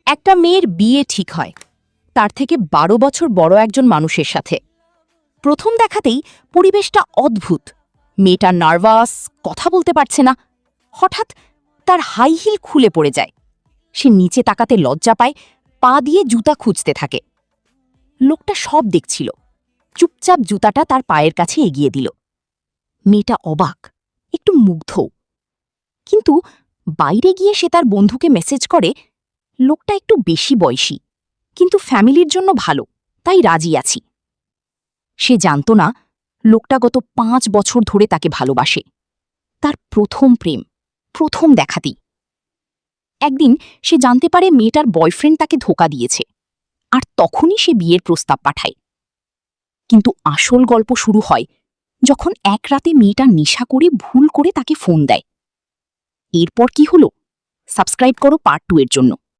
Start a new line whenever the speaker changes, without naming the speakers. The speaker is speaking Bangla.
একটা মেয়ের বিয়ে ঠিক হয় তার থেকে ১২ বছর বড় একজন মানুষের সাথে। প্রথম দেখাতেই পরিবেশটা অদ্ভুত। মেয়েটা নার্ভাস, কথা বলতে পারছে না। হঠাৎ তার হাই হিল খুলে পড়ে যায়। সে নিচে তাকাতে লজ্জা পায়, পা দিয়ে জুতা খুঁজতে থাকে। লোকটা সব দেখছিল, চুপচাপ জুতাটা তার পায়ের কাছে এগিয়ে দিল। মেয়েটা অবাক, একটু মুগ্ধ। কিন্তু বাইরে গিয়ে সে তার বন্ধুকে মেসেজ করে, লোকটা একটু বেশি বয়সী, কিন্তু ফ্যামিলির জন্য ভালো, তাই রাজি আছি। সে জানত না লোকটা গত ৫ বছর ধরে তাকে ভালোবাসে। তার প্রথম প্রেম, প্রথম দেখাতেই। একদিন সে জানতে পারে মেয়েটার বয়ফ্রেন্ড তাকে ধোঁকা দিয়েছে, আর তখনই সে বিয়ের প্রস্তাব পাঠায়। কিন্তু আসল গল্প শুরু হয় যখন এক রাতে মেয়েটা নেশা করে ভুল করে তাকে ফোন দেয়। এরপর কি হলো? সাবস্ক্রাইব করো পার্ট 2 এর জন্য।